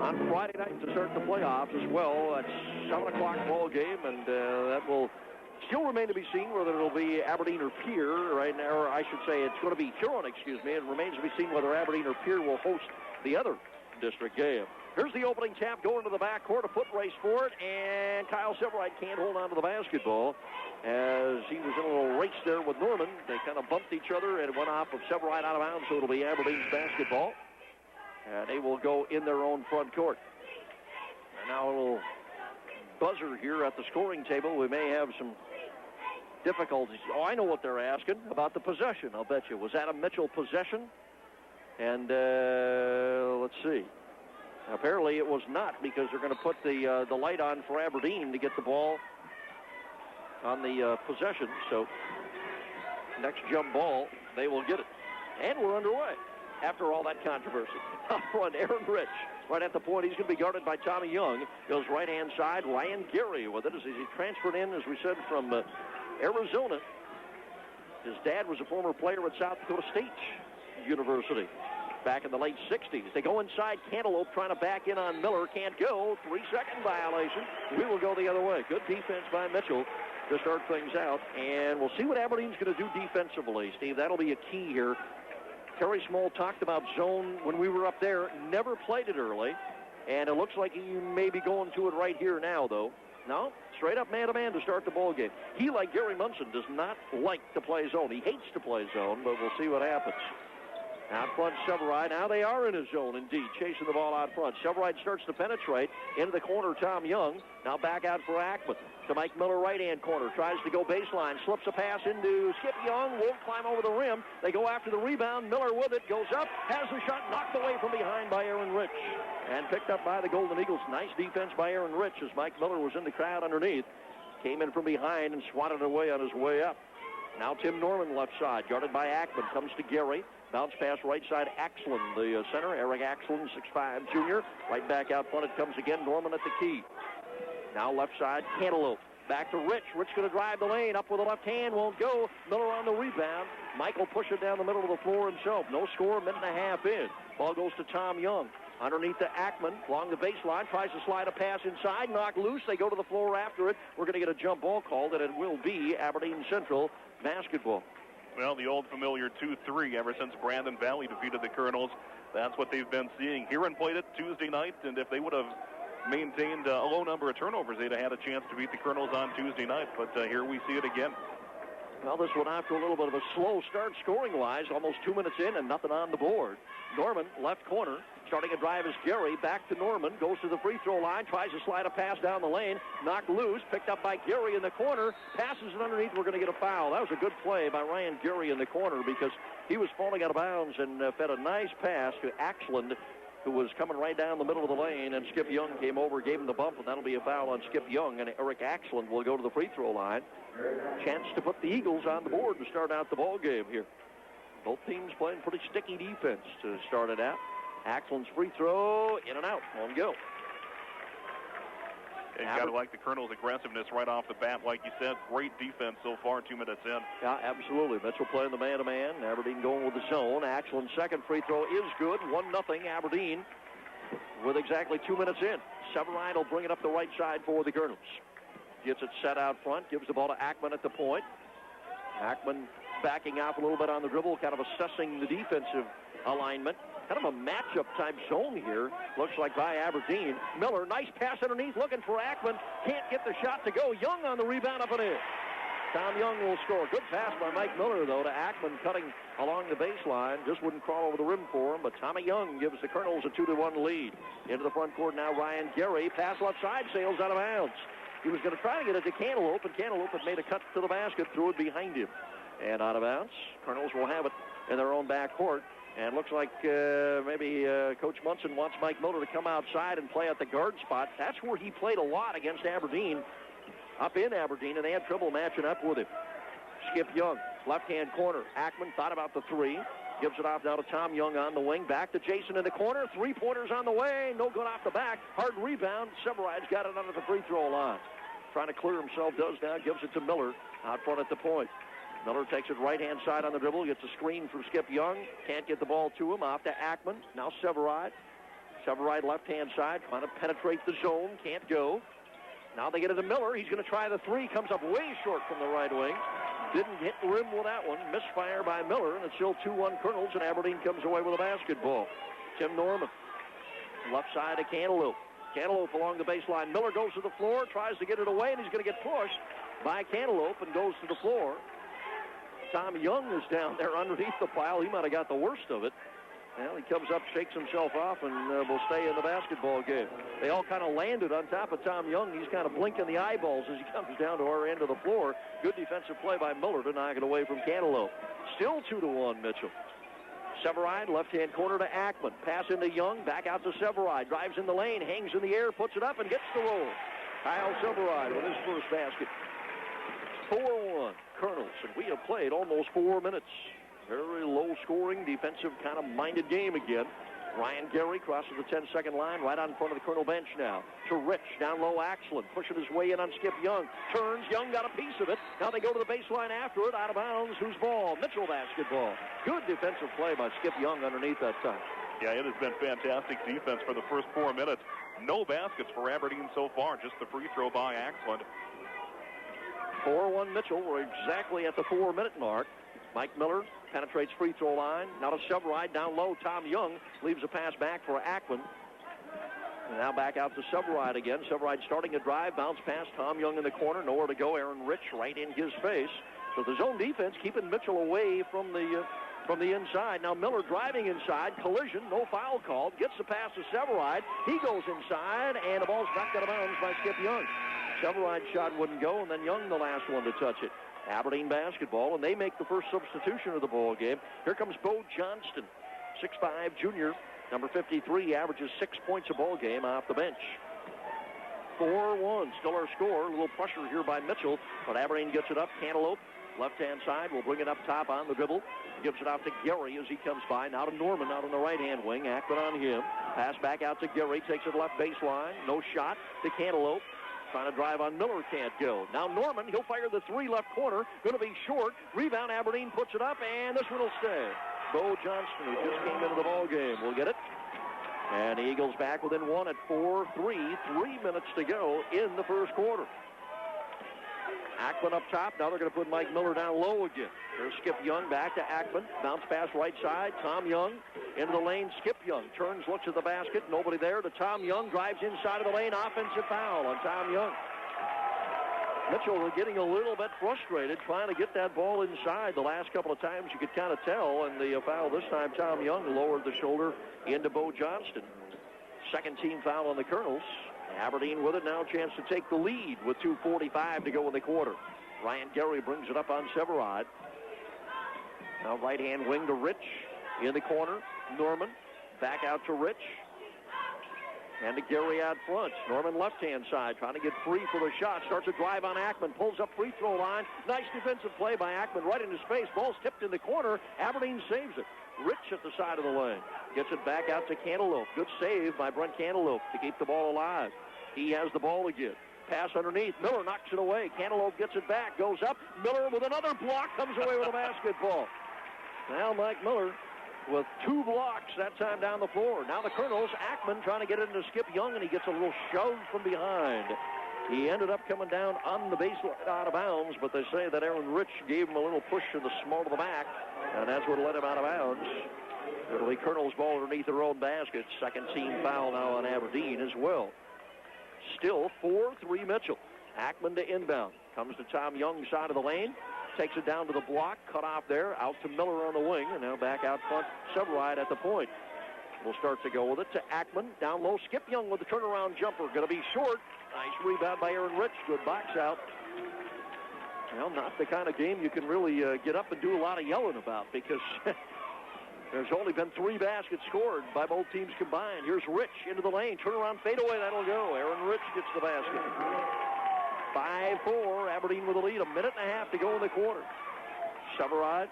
on Friday night to start the playoffs as well. It's 7 o'clock ball game, and that will still remain to be seen whether it'll be Aberdeen or Pier right now, or I should say it's going to be Huron, excuse me. It remains to be seen whether Aberdeen or Pier will host the other district game. Here's the opening tap going to the backcourt, a foot race for it, and Kyle Severide can't hold on to the basketball as he was in a little race there with Norman. They kind of bumped each other and went off of Severide out of bounds, so it'll be Aberdeen's basketball. And they will go in their own front court. And now a little buzzer here at the scoring table. We may have some difficulties. Oh, I know what they're asking about the possession, I'll bet you. Was that a Mitchell possession? And let's see. Apparently it was not, because they're going to put the light on for Aberdeen to get the ball on the possession. So next jump ball, they will get it. And we're underway after all that controversy. Up front, Aaron Rich. Right at the point, he's going to be guarded by Tommy Young. Goes right-hand side, Ryan Gary with it as he transferred in, as we said, from Arizona. His dad was a former player at South Dakota State University back in the late 60s. They go inside. Cantaloupe trying to back in on Miller. Can't go. 3-second violation. We will go the other way. Good defense by Mitchell to start things out. And we'll see what Aberdeen's going to do defensively, Steve. That'll be a key here. Terry Small talked about zone when we were up there. Never played it early. And it looks like he may be going to it right here now, though. No, straight up man-to-man to start the ball game. He, like Gary Munson, does not like to play zone. He hates to play zone, but we'll see what happens. Out front, Severide. Now they are in his zone, indeed, chasing the ball out front. Severide starts to penetrate into the corner. Tom Young now back out for Ackman to Mike Miller, right-hand corner. Tries to go baseline, slips a pass into Skip Young. Won't climb over the rim. They go after the rebound. Miller with it, goes up, has the shot knocked away from behind by Aaron Rich. And picked up by the Golden Eagles. Nice defense by Aaron Rich as Mike Miller was in the crowd underneath. Came in from behind and swatted away on his way up. Now Tim Norman left side, guarded by Ackman. Comes to Gary. Bounce pass right side, Axland, the center. Eric Axland, 6'5", junior. Right back out front it comes again. Norman at the key. Now left side, Cantaloupe. Back to Rich. Rich going to drive the lane. Up with the left hand. Won't go. Miller on the rebound. Michael pushes it down the middle of the floor himself. No score, minute and a half in. Ball goes to Tom Young. Underneath to Ackman, along the baseline, tries to slide a pass inside, knocked loose. They go to the floor after it. We're going to get a jump ball called, and it will be Aberdeen Central basketball. Well, the old familiar 2-3 ever since Brandon Valley defeated the Kernels. That's what they've been seeing. Huron played it Tuesday night, and if they would have maintained a low number of turnovers, they'd have had a chance to beat the Kernels on Tuesday night. But here we see it again. Well, this one after a little bit of a slow start scoring-wise, almost 2 minutes in and nothing on the board. Norman, left corner, starting a drive is Gary. Back to Norman, goes to the free throw line, tries to slide a pass down the lane, knocked loose, picked up by Gary in the corner, passes it underneath. We're going to get a foul. That was a good play by Ryan Gary in the corner because he was falling out of bounds and fed a nice pass to Axland, who was coming right down the middle of the lane, and Skip Young came over, gave him the bump, and that'll be a foul on Skip Young, and Eric Axland will go to the free throw line. Chance to put the Eagles on the board to start out the ball game here. Both teams playing pretty sticky defense to start it out. Axland's free throw, in and out, on go. You got to like the Kernels' aggressiveness right off the bat. Like you said, great defense so far, 2 minutes in. Yeah, absolutely. Mitchell playing the man-to-man. Aberdeen going with the zone. Axland's second free throw is good. 1-0 Aberdeen with exactly 2 minutes in. Severide will bring it up the right side for the Kernels. Gets it set out front, gives the ball to Ackman at the point. Ackman backing out a little bit on the dribble, kind of assessing the defensive alignment. Kind of a matchup-type zone here, looks like by Aberdeen. Miller, nice pass underneath, looking for Ackman. Can't get the shot to go. Young on the rebound, up and in. Tom Young will score. Good pass by Mike Miller, though, to Ackman cutting along the baseline. Just wouldn't crawl over the rim for him, but Tommy Young gives the Kernels a 2-1 lead. Into the front court now, Ryan Gary. Pass left side, sails out of bounds. He was going to try to get it to Cantaloupe, and Cantaloupe had made a cut to the basket, threw it behind him. And out of bounds. Kernels will have it in their own back court. And looks like maybe Coach Munson wants Mike Miller to come outside and play at the guard spot. That's where he played a lot against Aberdeen, up in Aberdeen, and they had trouble matching up with him. Skip Young, left-hand corner. Ackman thought about the three. Gives it off now to Tom Young on the wing. Back to Jason in the corner. Three-pointers on the way. No good off the back. Hard rebound. Severide's got it under the free throw line. Trying to clear himself, does now. Gives it to Miller out front at the point. Miller takes it right-hand side on the dribble. Gets a screen from Skip Young. Can't get the ball to him. Off to Ackman. Now Severide Severide left-hand side, trying to penetrate the zone. Can't go. Now they get it to Miller. He's going to try the three. Comes up way short from the right wing. Didn't hit the rim with that one. Misfire by Miller, and it's still 2-1 Kernels, and Aberdeen comes away with a basketball. Tim Norman. Left side to Cantaloupe. Cantaloupe along the baseline. Miller goes to the floor, tries to get it away, and he's going to get pushed by Cantaloupe and goes to the floor. Tom Young is down there underneath the pile. He might have got the worst of it. Well, he comes up, shakes himself off, and will stay in the basketball game. They all kind of landed on top of Tom Young. He's kind of blinking the eyeballs as he comes down to our end of the floor. Good defensive play by Miller to knock it away from Cantaloupe. Still 2-1 Mitchell. Severide, left-hand corner to Ackman. Pass into Young, back out to Severide. Drives in the lane, hangs in the air, puts it up, and gets the roll. Kyle Severide with his first basket. 4-1 Kernels, and we have played almost 4 minutes. Very low-scoring, defensive kind of minded game again. Ryan Gary crosses the 10-second line right on front of the Kernel bench now. To Rich, down low, Axland, pushing his way in on Skip Young. Turns, Young got a piece of it. Now they go to the baseline after it, out of bounds. Whose ball? Mitchell basketball. Good defensive play by Skip Young underneath that time. Yeah, it has been fantastic defense for the first 4 minutes. No baskets for Aberdeen so far, just the free throw by Axland. 4-1 Mitchell. We're exactly at the 4-minute mark. Mike Miller penetrates free throw line. Now to Severide down low. Tom Young leaves a pass back for Ackman. And now back out to Severide again. Severide starting a drive. Bounce pass. Tom Young in the corner. Nowhere to go. Aaron Rich right in his face. So the zone defense keeping Mitchell away from the inside. Now Miller driving inside. Collision. No foul called. Gets the pass to Severide. He goes inside. And the ball's knocked out of bounds by Skip Young. Severide's shot wouldn't go. And then Young the last one to touch it. Aberdeen basketball, and they make the first substitution of the ball game. Here comes Bo Johnston, 6'5" junior, number 53, averages 6 points a ball game off the bench. 4-1, still our score. A little pressure here by Mitchell, but Aberdeen gets it up. Cantaloupe, left-hand side, will bring it up top on the dribble. Gives it out to Gary as he comes by. Now to Norman out on the right-hand wing. Ackman on him. Pass back out to Gary. Takes it left baseline. No shot to Cantaloupe. Trying to drive on Miller, can't go. Now Norman, he'll fire the three left corner. Going to be short. Rebound, Aberdeen puts it up, and this one will stay. Bo Johnston, who just came into the ball game, will get it. And the Eagles back within one at 4-3. 3 minutes to go in the first quarter. Ackman up top. Now they're going to put Mike Miller down low again. There's Skip Young back to Ackman. Bounce pass right side. Tom Young into the lane. Skip Young turns, looks at the basket. Nobody there to Tom Young. Drives inside of the lane. Offensive foul on Tom Young. Mitchell getting a little bit frustrated trying to get that ball inside. The last couple of times you could kind of tell. And the foul this time, Tom Young lowered the shoulder into Bo Johnston. Second team foul on the Kernels. Aberdeen with it now, a chance to take the lead with 2:45 to go in the quarter. Ryan Gary brings it up on Severide. Now right-hand wing to Rich in the corner. Norman back out to Rich. And to Gary out front. Norman left-hand side trying to get free for the shot. Starts a drive on Ackman. Pulls up free throw line. Nice defensive play by Ackman right in his face. Ball's tipped in the corner. Aberdeen saves it. Rich at the side of the lane. Gets it back out to Cantaloupe. Good save by Brent Cantaloupe to keep the ball alive. He has the ball again. Pass underneath. Miller knocks it away. Cantaloupe gets it back. Goes up. Miller with another block. Comes away with a basketball. Now Mike Miller with 2 blocks that time down the floor. Now the Kernels. Ackman trying to get it into Skip Young, and he gets a little shove from behind. He ended up coming down on the baseline out of bounds, but they say that Aaron Rich gave him a little push to the small of the back, and that's what let him out of bounds. It'll be Kernels' ball underneath their own basket. Second team foul now on Aberdeen as well. Still 4-3 Mitchell. Ackman to inbound. Comes to Tom Young's side of the lane. Takes it down to the block. Cut off there. Out to Miller on the wing. And now back out front. Severide at the point. We'll start to go with it to Ackman. Down low. Skip Young with the turnaround jumper. Going to be short. Nice rebound by Aaron Rich. Good box out. Well, not the kind of game you can really get up and do a lot of yelling about because there's only been 3 baskets scored by both teams combined. Here's Rich into the lane. Turnaround fadeaway. That'll go. Aaron Rich gets the basket. 5-4. Aberdeen with a lead. 1.5 minutes to go in the quarter. Severide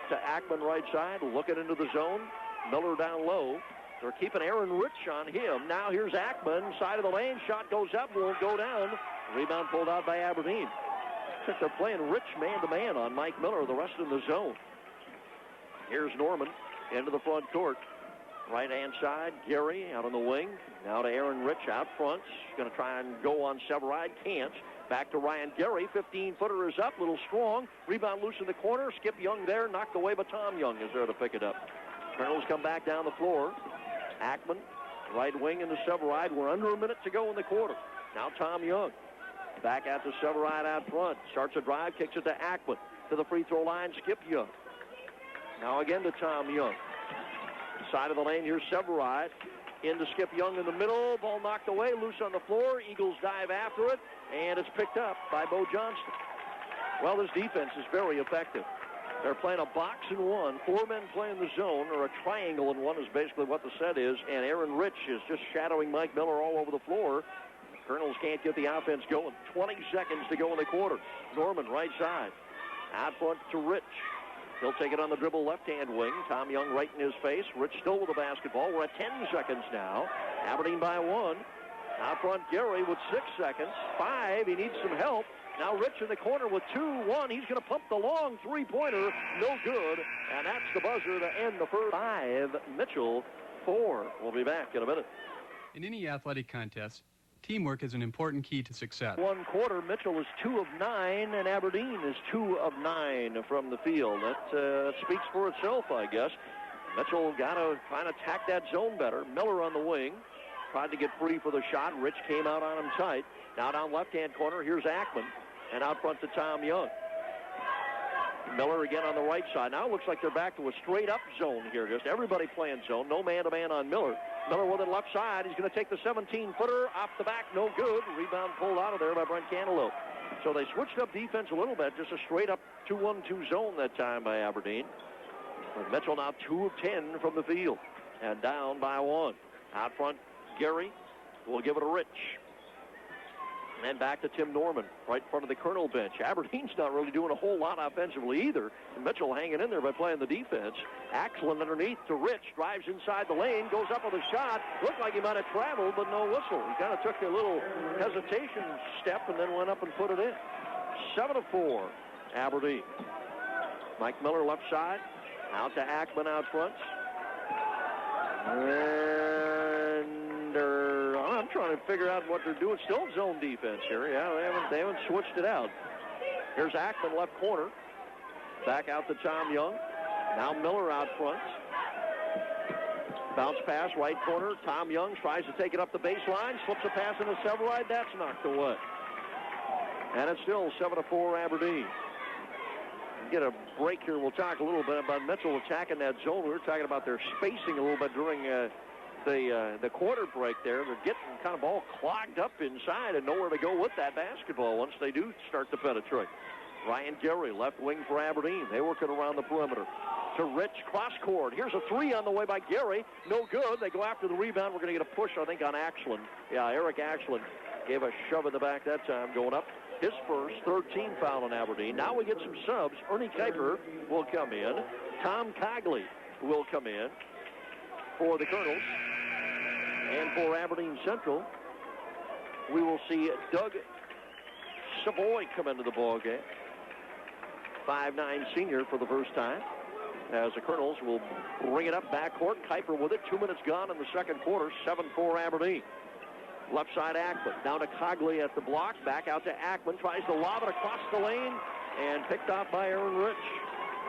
to Ackman right side. Looking into the zone. Miller down low. They're keeping Aaron Rich on him. Now here's Ackman. Side of the lane. Shot goes up. Won't go down. Rebound pulled out by Aberdeen. They're playing Rich man-to-man on Mike Miller. The rest in the zone. Here's Norman into the front court. Right-hand side, Gary out on the wing. Now to Aaron Rich out front. Going to try and go on Severide. Can't. Back to Ryan Gary. 15-footer is up. Little strong. Rebound loose in the corner. Skip Young there. Knocked away, but Tom Young is there to pick it up. Kernels come back down the floor. Ackman, right wing into Severide. We're under a minute to go in the quarter. Now Tom Young. Back out to Severide out front. Starts a drive. Kicks it to Ackman. To the free throw line, Skip Young. Now again to Tom Young. Side of the lane, here's Severide. Into Skip Young in the middle. Ball knocked away, loose on the floor. Eagles dive after it, and it's picked up by Bo Johnston. Well, this defense is very effective. They're playing a box and one. 4 men playing the zone, or a triangle and one is basically what the set is, and Aaron Rich is just shadowing Mike Miller all over the floor. Kernels can't get the offense going. 20 seconds to go in the quarter. Norman, right side. Out front to Rich. He'll take it on the dribble left-hand wing. Tom Young right in his face. Rich still with the basketball. We're at 10 seconds now. Aberdeen by 1. Out front, Gary with 6 seconds. 5. He needs some help. Now Rich in the corner with 2-1. He's going to pump the long three-pointer. No good. And that's the buzzer to end the first. 5. Mitchell, 4. We'll be back in a minute. In any athletic contest, teamwork is an important key to success. 1 quarter, Mitchell is 2 of 9, and Aberdeen is 2 of 9 from the field. That speaks for itself, I guess. Mitchell got to try and attack that zone better. Miller on the wing. Tried to get free for the shot. Rich came out on him tight. Now down left-hand corner, here's Ackman. And out front to Tom Young. Miller again on the right side. Now it looks like they're back to a straight-up zone here. Just everybody playing zone. No man-to-man on Miller. Miller with it left side. He's going to take the 17-footer off the back. No good. Rebound pulled out of there by Brent Cantaloupe. So they switched up defense a little bit. Just a straight-up 2-1-2 zone that time by Aberdeen. But Mitchell now 2 of 10 from the field. And down by 1. Out front, Gary will give it to Rich. And then back to Tim Norman, right in front of the Kernel bench. Aberdeen's not really doing a whole lot offensively either. And Mitchell hanging in there by playing the defense. Axel underneath to Rich, drives inside the lane, goes up with a shot. Looked like he might have traveled, but no whistle. He kind of took a little hesitation step and then went up and put it in. 7-4, Aberdeen. Mike Miller left side, out to Ackman out front. And I'm trying to figure out what they're doing. Still zone defense here. Yeah, they haven't switched it out. Here's Ackman left corner. Back out to Tom Young. Now Miller out front. Bounce pass, right corner. Tom Young tries to take it up the baseline. Slips a pass into Severide. That's knocked away. And it's still 7-4 Aberdeen. Get a break here. We'll talk a little bit about Mitchell attacking that zone. We were talking about their spacing a little bit during the quarter break there. They're getting kind of all clogged up inside and nowhere to go with that basketball once they do start to penetrate. Ryan Gary, left wing for Aberdeen. They work it around the perimeter. To Rich, cross court. Here's a 3 on the way by Gary. No good. They go after the rebound. We're going to get a push, I think, on Axlin. Yeah, Eric Axlin gave a shove in the back that time going up. His first 13 foul on Aberdeen. Now we get some subs. Ernie Kuiper will come in. Tom Cogley will come in for the Kernels. And for Aberdeen Central, we will see Doug Savoy come into the ballgame. 5'9" senior for the first time. As the Kernels will bring it up backcourt. Kuiper with it. 2 minutes gone in the second quarter. 7-4 Aberdeen. Left side Ackman. Down to Cogley at the block. Back out to Ackman. Tries to lob it across the lane. And picked off by Aaron Rich.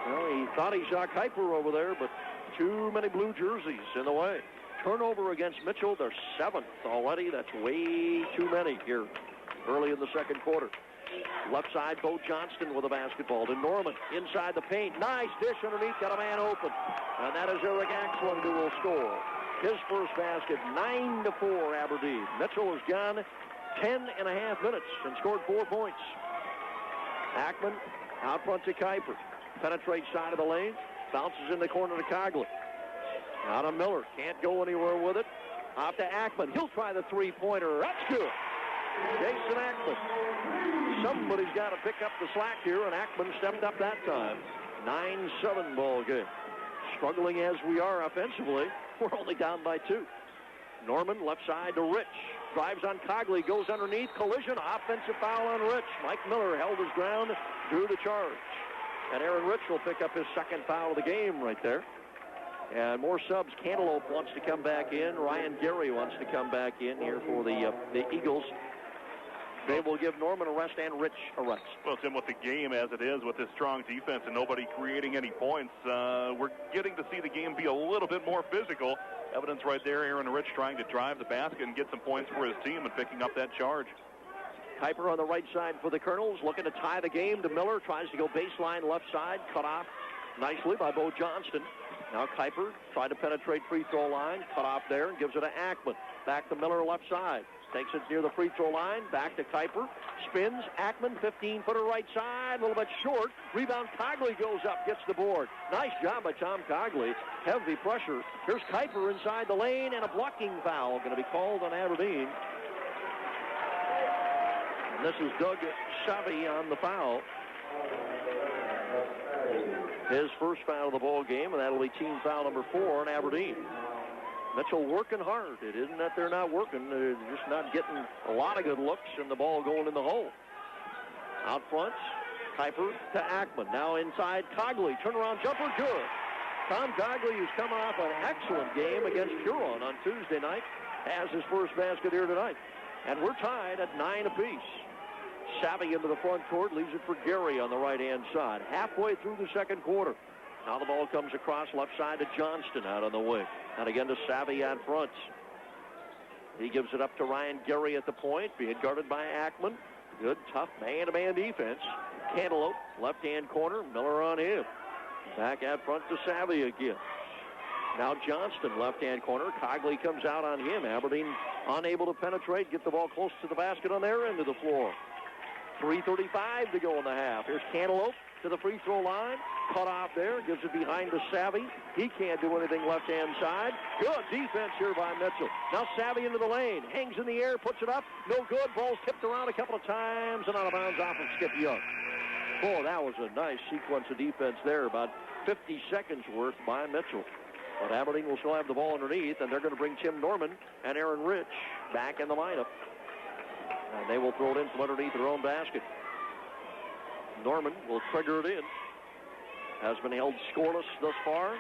Well, he thought he saw Kuiper over there, but too many blue jerseys in the way. Turnover against Mitchell. They're 7th already. That's way too many here early in the second quarter. Left side, Bo Johnston with a basketball to Norman. Inside the paint. Nice dish underneath. Got a man open. And that is Eric Axlin who will score. His first basket, 9-4 Aberdeen. Mitchell has gone 10.5 minutes and scored 4 points. Ackman out front to Kuiper. Penetrates side of the lane. Bounces in the corner to Cogley. Out of Miller. Can't go anywhere with it. Off to Ackman. He'll try the three-pointer. That's good. Jason Ackman. Somebody's got to pick up the slack here, and Ackman stepped up that time. 9-7 ball game. Struggling as we are offensively, we're only down by 2. Norman left side to Rich. Drives on Cogley, goes underneath. Collision, offensive foul on Rich. Mike Miller held his ground, drew the charge. And Aaron Rich will pick up his second foul of the game right there. And more subs. Cantaloupe wants to come back in. Ryan Gary wants to come back in here for the Eagles. They will give Norman a rest and Rich a rest. Well, Tim, with the game as it is, with this strong defense and nobody creating any points, we're getting to see the game be a little bit more physical. Evidence right there, Aaron Rich trying to drive the basket and get some points for his team and picking up that charge. Kuiper on the right side for the Kernels, looking to tie the game to Miller. Tries to go baseline left side, cut off nicely by Bo Johnston. Now Kuiper tried to penetrate free throw line, cut off there, and gives it to Ackman. Back to Miller left side. Takes it near the free throw line, back to Kuiper. Spins, Ackman, 15-footer right side, a little bit short. Rebound, Cogley goes up, gets the board. Nice job by Tom Cogley. Heavy pressure. Here's Kuiper inside the lane, and a blocking foul going to be called on Aberdeen. And this is Doug Savvy on the foul. His first foul of the ball game, and that'll be team foul number 4 on Aberdeen. Mitchell working hard. It isn't that they're not working. They're just not getting a lot of good looks, and the ball going in the hole. Out front, Kuiper to Ackman. Now inside, Cogley. Turnaround jumper, good. Tom Cogley, who's coming off an excellent game against Huron on Tuesday night, has his first basket here tonight. And we're tied at 9 apiece. Savvy into the front court, leaves it for Gary on the right-hand side. Halfway through the second quarter. Now the ball comes across left side to Johnston out on the wing. And again to Savvy out front. He gives it up to Ryan Gary at the point, being guarded by Ackman. Good, tough man-to-man defense. Cantaloupe, left-hand corner, Miller on him. Back out front to Savvy again. Now Johnston, left-hand corner. Cogley comes out on him. Aberdeen unable to penetrate, get the ball close to the basket on their end of the floor. 3:35 to go in the half. Here's Cantaloupe to the free throw line. Cut off there. Gives it behind to Savvy. He can't do anything left-hand side. Good defense here by Mitchell. Now Savvy into the lane. Hangs in the air. Puts it up. No good. Ball's tipped around a couple of times and out of bounds off of Skip Young. Boy, that was a nice sequence of defense there. About 50 seconds worth by Mitchell. But Aberdeen will still have the ball underneath, and they're going to bring Tim Norman and Aaron Rich back in the lineup. And they will throw it in from underneath their own basket. Norman will trigger it in. Has been held scoreless thus far.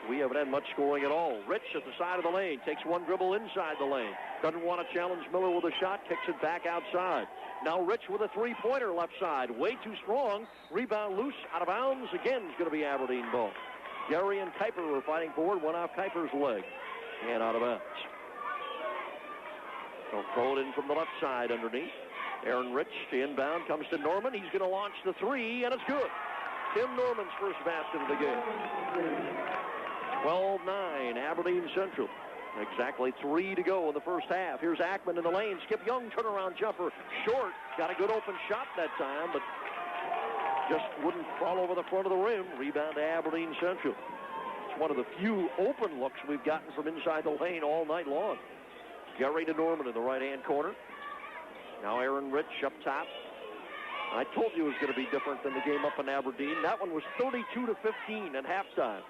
We haven't had much scoring at all. Rich at the side of the lane. Takes one dribble inside the lane. Doesn't want to challenge Miller with a shot. Kicks it back outside. Now Rich with a three-pointer left side. Way too strong. Rebound loose. Out of bounds. Again, it's going to be Aberdeen ball. Gary and Kuiper were fighting forward. One off Kuiper's leg. And out of bounds. They'll throw it in from the left side underneath. Aaron Rich, the inbound, comes to Norman. He's going to launch the three, and it's good. Tim Norman's first basket of the game. 12-9, Aberdeen Central. Exactly 3 to go in the first half. Here's Ackman in the lane. Skip Young, turnaround jumper. Short. Got a good open shot that time, but just wouldn't fall over the front of the rim. Rebound to Aberdeen Central. It's one of the few open looks we've gotten from inside the lane all night long. Gary to Norman in the right-hand corner. Now Aaron Rich up top. I told you it was going to be different than the game up in Aberdeen. That one was 32-15 at halftime.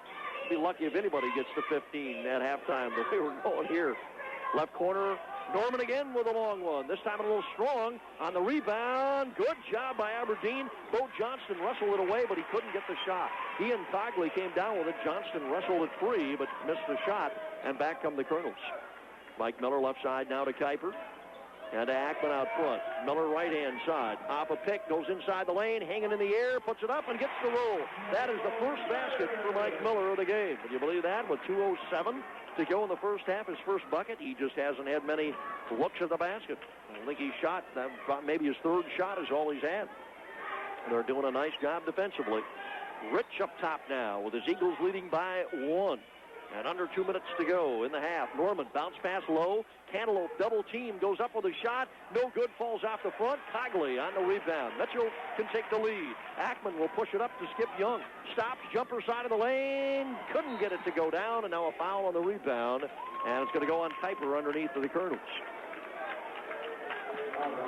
Be lucky if anybody gets to 15 at halftime the way we're going here. Left corner, Norman again with a long one. This time a little strong on the rebound. Good job by Aberdeen. Bo Johnston wrestled it away, but he couldn't get the shot. He and Cogley came down with it. Johnston wrestled it free, but missed the shot, and back come the Kernels. Mike Miller left side now to Kuiper. And to Ackman out front. Miller right-hand side. Off a pick, goes inside the lane, hanging in the air, puts it up, and gets the roll. That is the first basket for Mike Miller of the game. Can you believe that? With 2:07 to go in the first half, his first bucket. He just hasn't had many looks at the basket. I don't think he shot. Maybe his third shot is all he's had. They're doing a nice job defensively. Rich up top now with his Eagles leading by 1. And under 2 minutes to go in the half. Norman bounce pass low. Cantaloupe double team, goes up with a shot. No good, falls off the front. Cogley on the rebound. Mitchell can take the lead. Ackman will push it up to Skip Young. Stops, jumper side of the lane. Couldn't get it to go down, and now a foul on the rebound. And it's going to go on Kuiper underneath for the Kernels.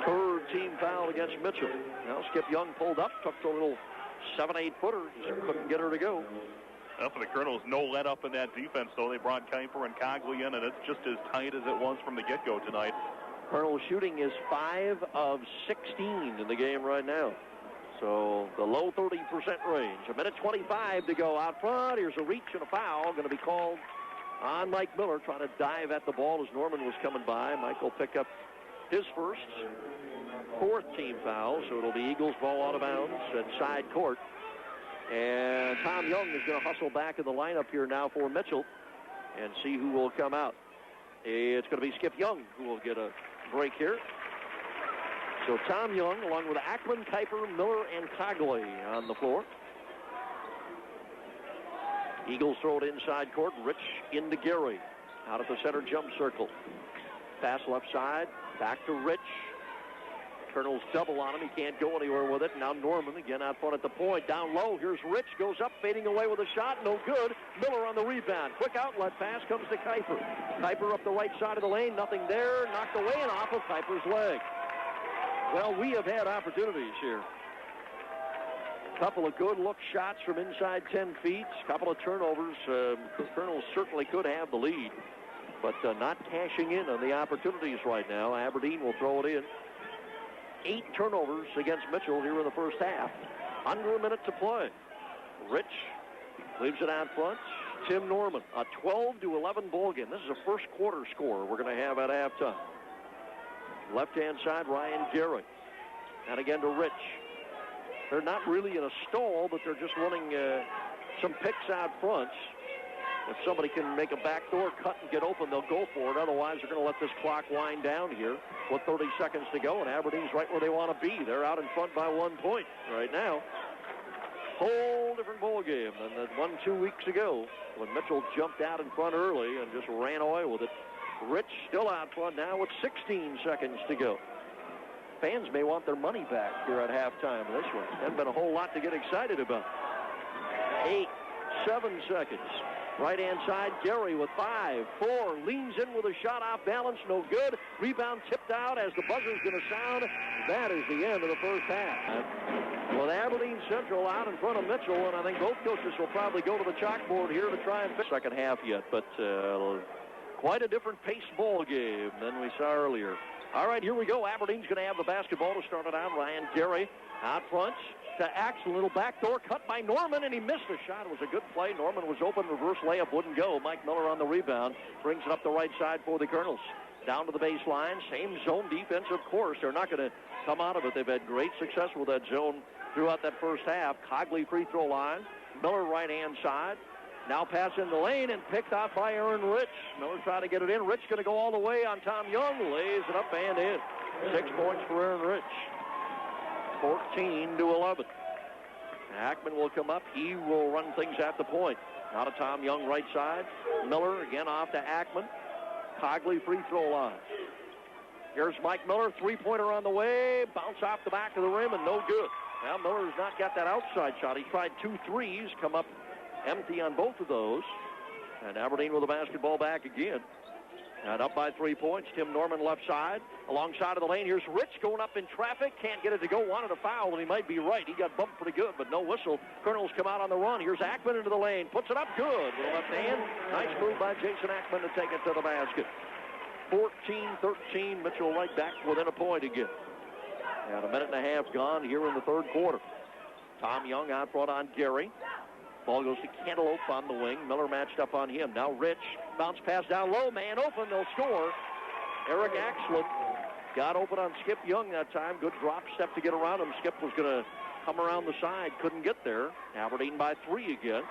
Third team foul against Mitchell. Now Skip Young pulled up, took the little 7-8 footer. Just couldn't get her to go. Well, for the Kernels, no let up in that defense, though. They brought Kuiper and Cogley in, and it's just as tight as it was from the get-go tonight. Kernels shooting is 5 of 16 in the game right now. So the low 30% range. A minute 25 to go out front. Here's a reach and a foul going to be called on Mike Miller, trying to dive at the ball as Norman was coming by. Mike will pick up his fourth team foul, so it'll be Eagles ball out of bounds at side court. And Tom Young is going to hustle back in the lineup here now for Mitchell and see who will come out. It's going to be Skip Young who will get a break here. So Tom Young, along with Ackman, Kuiper, Miller, and Cogley on the floor. Eagles throw it inside court. Rich into Gary. Out at the center jump circle. Pass left side. Back to Rich. Kernels double on him. He can't go anywhere with it. Now Norman again out front at the point. Down low. Here's Rich. Goes up, fading away with a shot. No good. Miller on the rebound. Quick outlet pass comes to Kuiper. Kuiper up the right side of the lane. Nothing there. Knocked away and off of Kuiper's leg. Well, we have had opportunities here. Couple of good look shots from inside 10 feet. Couple of turnovers. Kernels certainly could have the lead, but not cashing in on the opportunities right now. Aberdeen will throw it in. 8 turnovers against Mitchell here in the first half. Under a minute to play. Rich leaves it out front. Tim Norman, a 12-11 ball game. This is a first quarter score we're going to have at halftime. Left-hand side, Ryan Gary. And again to Rich. They're not really in a stall, but they're just running some picks out front. If somebody can make a backdoor cut and get open, they'll go for it. Otherwise, they're going to let this clock wind down here with 30 seconds to go, and Aberdeen's right where they want to be. They're out in front by 1 point right now. Whole different ball game than the 1-2 weeks ago when Mitchell jumped out in front early and just ran away with it. Rich still out front now with 16 seconds to go. Fans may want their money back here at halftime of this one. Hasn't been a whole lot to get excited about. 7 seconds. Right-hand side, Gary with 5, 4, leans in with a shot off balance, no good. Rebound tipped out as the buzzer's going to sound. That is the end of the first half. With Aberdeen Central out in front of Mitchell, and I think both coaches will probably go to the chalkboard here to try and finish the second half yet, but quite a different pace ball game than we saw earlier. All right, here we go. Aberdeen's going to have the basketball to start it out. Ryan Gary out front to Axel. Little backdoor cut by Norman, and he missed a shot. It was a good play. Norman was open. Reverse layup wouldn't go. Mike Miller on the rebound. Brings it up the right side for the Kernels. Down to the baseline. Same zone defense, of course. They're not going to come out of it. They've had great success with that zone throughout that first half. Cogley free throw line. Miller right-hand side. Now pass in the lane and picked out by Aaron Rich. Miller trying to get it in. Rich going to go all the way on Tom Young. Lays it up and in. 6 points for Aaron Rich. 14-11. Ackman will come up. He will run things at the point. Now to Tom Young right side. Miller again off to Ackman. Cogley free throw line. Here's Mike Miller. Three-pointer on the way. Bounce off the back of the rim and no good. Now Miller's not got that outside shot. He tried 2 threes. Come up empty on both of those. And Aberdeen with the basketball back again. And up by 3 points. Tim Norman left side. Alongside of the lane. Here's Rich going up in traffic. Can't get it to go. Wanted a foul, and he might be right. He got bumped pretty good, but no whistle. Kernels come out on the run. Here's Ackman into the lane. Puts it up good with a left hand. Nice move by Jason Ackman to take it to the basket. 14-13. Mitchell right back within a point again. And a minute and a half gone here in the third quarter. Tom Young out front on Gary. Ball goes to Cantaloupe on the wing. Miller matched up on him. Now Rich. Bounce pass down low. Man open. They'll score. Eric Axlund got open on Skip Young that time. Good drop step to get around him. Skip was going to come around the side. Couldn't get there. Aberdeen by 3 again.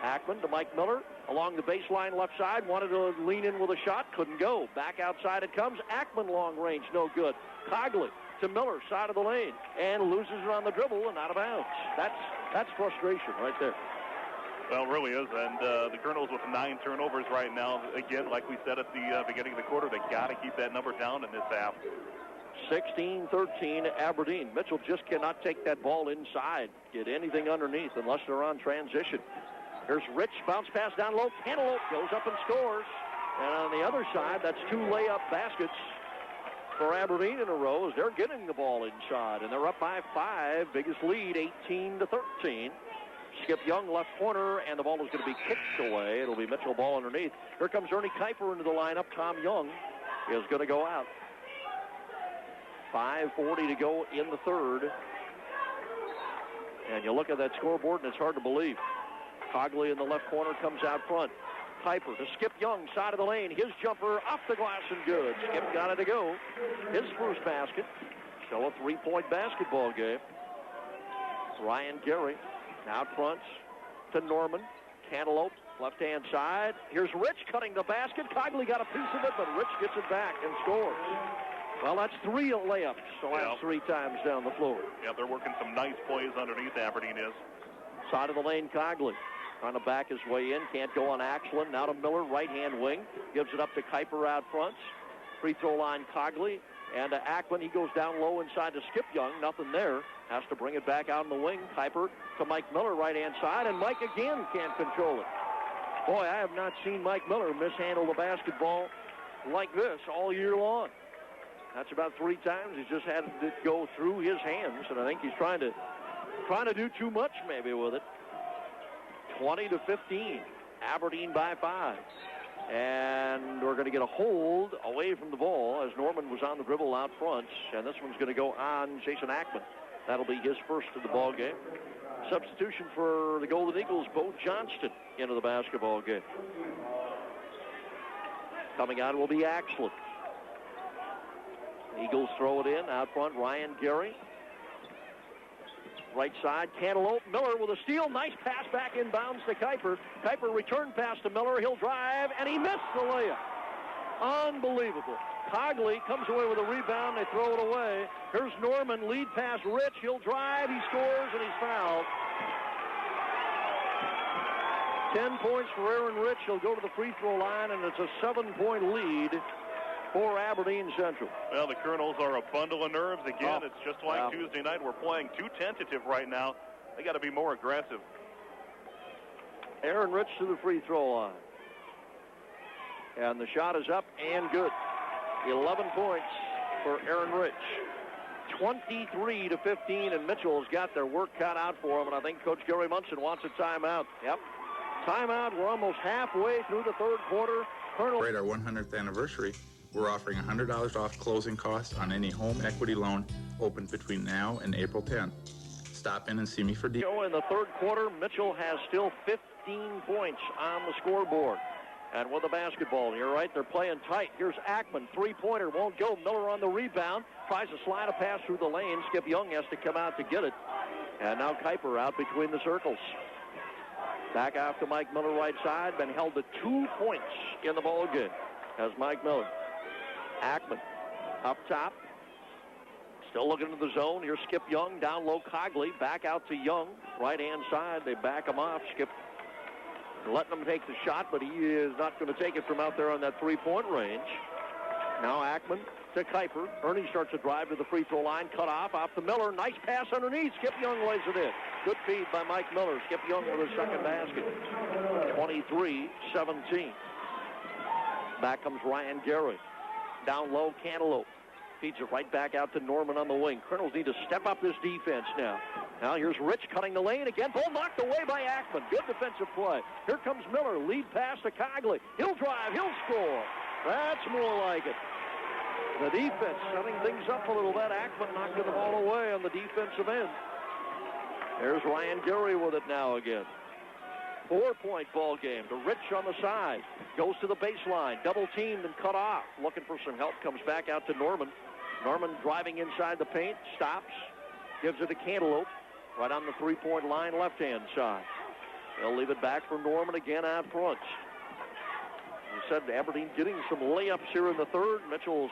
Ackman to Mike Miller. Along the baseline left side. Wanted to lean in with a shot. Couldn't go. Back outside it comes. Ackman long range. No good. Cogley to Miller. Side of the lane. And loses it on the dribble and out of bounds. That's frustration right there. Well, it really is, and the Kernels with 9 turnovers right now. Again, like we said at the beginning of the quarter, they got to keep that number down in this half. 16-13 Aberdeen. Mitchell just cannot take that ball inside, get anything underneath unless they're on transition. Here's Rich, bounce pass down low. Cantaloupe goes up and scores. And on the other side, that's 2 layup baskets for Aberdeen in a row as they're getting the ball inside, and they're up by 5. Biggest lead, 18-13. Skip Young left corner, and the ball is going to be kicked away. It'll be Mitchell ball underneath. Here comes Ernie Kuiper into the lineup. Tom Young is going to go out. 5:40 to go in the third. And you look at that scoreboard, and it's hard to believe. Cogley in the left corner comes out front. Piper to Skip Young, side of the lane. His jumper off the glass and good. Skip got it to go. His first basket. Still a three-point basketball game. Ryan Gary out front to Norman. Cantaloupe, left-hand side. Here's Rich cutting the basket. Cogley got a piece of it, but Rich gets it back and scores. Well, that's 3 layups the last 3 times down the floor. Yeah, they're working some nice plays underneath, Aberdeen is. Side of the lane, Cogley. Trying to back his way in. Can't go on Axelin. Now to Miller, right-hand wing. Gives it up to Kuiper out front. Free throw line, Cogley. And to Ackman, he goes down low inside to Skip Young. Nothing there. Has to bring it back out in the wing. Kuiper to Mike Miller, right-hand side. And Mike again can't control it. Boy, I have not seen Mike Miller mishandle the basketball like this all year long. That's about 3 times. He's just had it go through his hands. And I think he's trying to do too much maybe with it. 20-15. Aberdeen by 5. And we're going to get a hold away from the ball as Norman was on the dribble out front. And this one's going to go on Jason Ackman. That'll be his first of the ball game. Substitution for the Golden Eagles, Bo Johnston into the basketball game. Coming on will be Axelin. Eagles throw it in out front. Ryan Gary. Right side, Cantaloupe. Miller with a steal. Nice pass back inbounds to Kuiper. Kuiper return pass to Miller. He'll drive, and he missed the layup. Unbelievable. Cogley comes away with a rebound. They throw it away. Here's Norman. Lead pass, Rich. He'll drive. He scores, and he's fouled. 10 points for Aaron Rich. He'll go to the free throw line, and it's a 7-point lead for Aberdeen Central. Well, the Kernels are a bundle of nerves. Again, it's just like Tuesday night. We're playing too tentative right now. They got to be more aggressive. Aaron Rich to the free throw line. And the shot is up and good. 11 points for Aaron Rich. 23-15, and Mitchell has got their work cut out for him, and I think Coach Gary Munson wants a timeout. Yep. Timeout. We're almost halfway through the third quarter. Celebrate our 100th anniversary. We're offering $100 off closing costs on any home equity loan open between now and April 10th. Stop in and see me for details. In the third quarter, Mitchell has still 15 points on the scoreboard. And with the basketball, you're right, they're playing tight. Here's Ackman, three-pointer, won't go. Miller on the rebound, tries to slide a pass through the lane. Skip Young has to come out to get it. And now Kuiper out between the circles. Back after Mike Miller right side, been held to 2 points in the ball game as Mike Miller. Ackman up top. Still looking into the zone. Here's Skip Young, down low Cogley. Back out to Young, right-hand side. They back him off. Skip letting him take the shot, but he is not going to take it from out there on that three-point range. Now Ackman to Kuiper. Ernie starts to drive to the free throw line. Cut off to Miller. Nice pass underneath. Skip Young lays it in. Good feed by Mike Miller. Skip Young with his second basket. 23-17. Back comes Ryan Gary. Down low, Cantaloupe. Feeds it right back out to Norman on the wing. Kernels need to step up this defense now. Now here's Rich cutting the lane again. Ball knocked away by Ackman. Good defensive play. Here comes Miller. Lead pass to Cogley. He'll drive. He'll score. That's more like it. The defense setting things up a little bit. Ackman knocking the ball away on the defensive end. There's Ryan Gary with it now again. 4-point ball game to Rich on the side. Goes to the baseline. Double teamed and cut off. Looking for some help. Comes back out to Norman. Norman driving inside the paint. Stops. Gives it to Cantaloupe. Right on the three-point line, left-hand side. They'll leave it back for Norman again out front. You said Aberdeen getting some layups here in the third. Mitchell's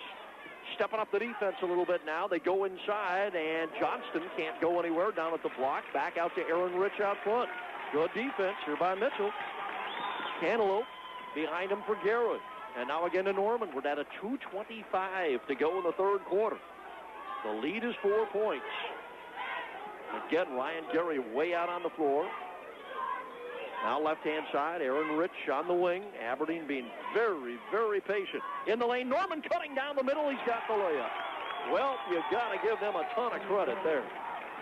stepping up the defense a little bit now. They go inside, and Johnston can't go anywhere down at the block. Back out to Aaron Rich out front. Good defense here by Mitchell. Cantaloupe behind him for Garrett. And now again to Norman. We're down to 2:25 to go in the third quarter. The lead is 4 points. Again, Ryan Gary way out on the floor. Now left-hand side, Aaron Rich on the wing. Aberdeen being very, very patient. In the lane, Norman cutting down the middle. He's got the layup. Well, you got to give them a ton of credit there.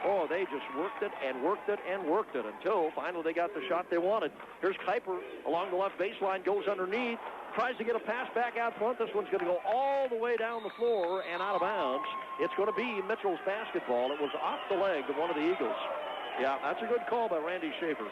Oh, they just worked it and worked it and worked it until finally they got the shot they wanted. Here's Kuiper along the left baseline, goes underneath, tries to get a pass back out front. This one's going to go all the way down the floor and out of bounds. It's going to be Mitchell's basketball. It was off the leg of one of the Eagles. Yeah, that's a good call by Randy Schaefer.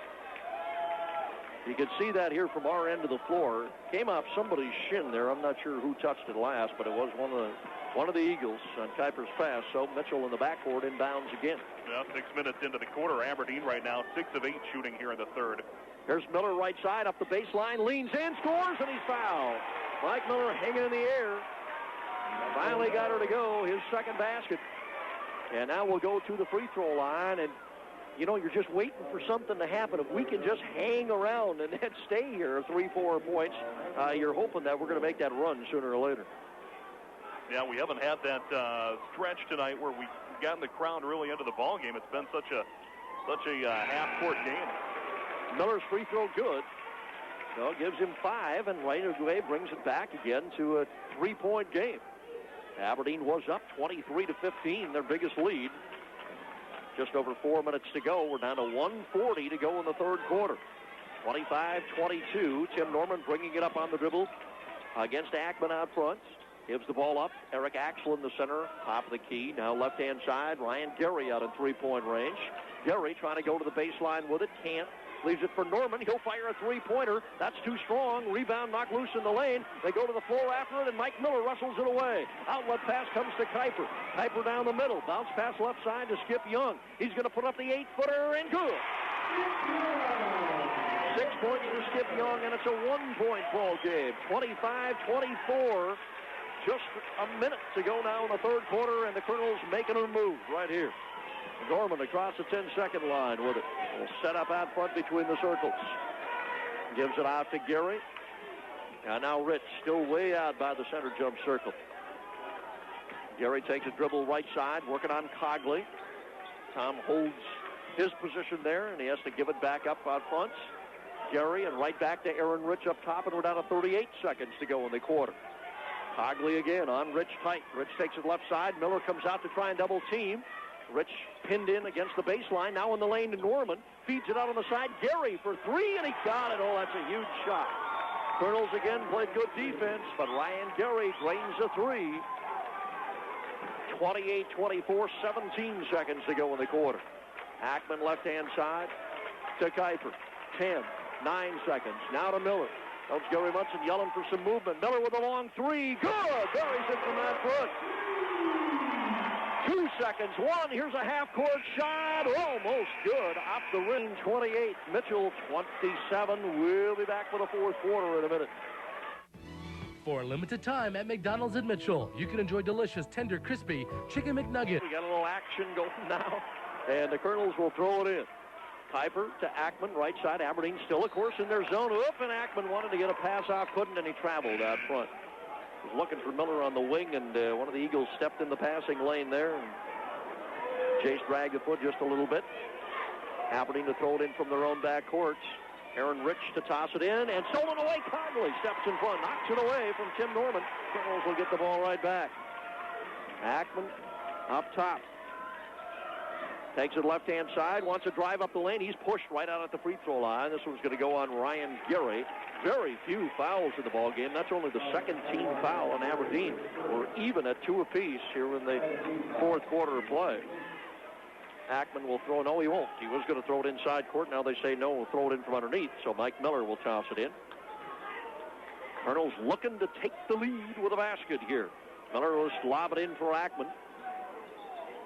You can see that here from our end of the floor. Came off somebody's shin there. I'm not sure who touched it last, but it was one of the Eagles on Kuiper's pass. So Mitchell in the backcourt inbounds again. Well, 6 minutes into the quarter, Aberdeen right now 6 of 8 shooting here in the third. Here's Miller right side up the baseline, leans in, scores, and he's fouled. Mike Miller hanging in the air. Finally got her to go, his second basket. And now we'll go to the free throw line, and you know, you're just waiting for something to happen. If we can just hang around and then stay here 3-4 points, you're hoping that we're going to make that run sooner or later. Yeah, we haven't had that stretch tonight where we've gotten the crowd really into the ball game. It's been such a half-court game. Miller's free throw good. So gives him 5, and right away brings it back again to a 3-point game. Aberdeen was up 23-15, their biggest lead. Just over 4 minutes to go. We're down to 1:40 to go in the third quarter. 25-22. Tim Norman bringing it up on the dribble against Ackman out front. Gives the ball up. Eric Axel in the center, top of the key. Now left-hand side, Ryan Gary out in three-point range. Gary trying to go to the baseline with it. Can't. Leaves it for Norman. He'll fire a three-pointer. That's too strong. Rebound knocked loose in the lane. They go to the floor after it, and Mike Miller wrestles it away. Outlet pass comes to Kuiper. Kuiper down the middle. Bounce pass left side to Skip Young. He's going to put up the 8-footer, and good. 6 points for Skip Young, and it's a 1-point ball game. 25-24. Just a minute to go now in the third quarter, and the Kernels making a move right here. Norman across the 10-second line with it. Will set up out front between the circles. Gives it out to Gary. And now Rich still way out by the center jump circle. Gary takes a dribble right side, working on Cogley. Tom holds his position there, and he has to give it back up out front. Gary and right back to Aaron Rich up top, and we're down to 38 seconds to go in the quarter. Cogley again on Rich tight. Rich takes it left side. Miller comes out to try and double team. Rich pinned in against the baseline. Now in the lane to Norman. Feeds it out on the side. Gary for 3, and he got it. Oh, that's a huge shot. Kernels again played good defense, but Ryan Gary drains a 3. 28-24, 17 seconds to go in the quarter. Ackman left-hand side to Kuiper. 10, 9 seconds. Now to Miller. Coach Gary Munson yelling for some movement. Miller with a long 3. Good! Buries it from that foot. 2 seconds. 1. Here's a half-court shot. Almost good. Off the rim, 28. Mitchell, 27. We'll be back for the fourth quarter in a minute. For a limited time at McDonald's in Mitchell, you can enjoy delicious, tender, crispy Chicken McNugget. We got a little action going now, and the Kernels will throw it in. Kuiper to Ackman, right side. Aberdeen still, of course, in their zone. Oop, and Ackman wanted to get a pass out, couldn't, and he traveled out front. Was looking for Miller on the wing, and one of the Eagles stepped in the passing lane there. And Jace dragged the foot just a little bit. Aberdeen to throw it in from their own back courts. Aaron Rich to toss it in, and stolen away. Cogley steps in front, knocks it away from Tim Norman. Kernels will get the ball right back. Ackman up top. Takes it left-hand side, wants to drive up the lane. He's pushed right out at the free throw line. This one's going to go on Ryan Gary. Very few fouls in the ball game. That's only the second team foul on Aberdeen. We're even at 2 apiece here in the fourth quarter of play. Ackman will throw. No, he won't. He was going to throw it inside court. Now they say no, we'll throw it in from underneath. So Mike Miller will toss it in. Kernels looking to take the lead with a basket here. Miller will lob it in for Ackman.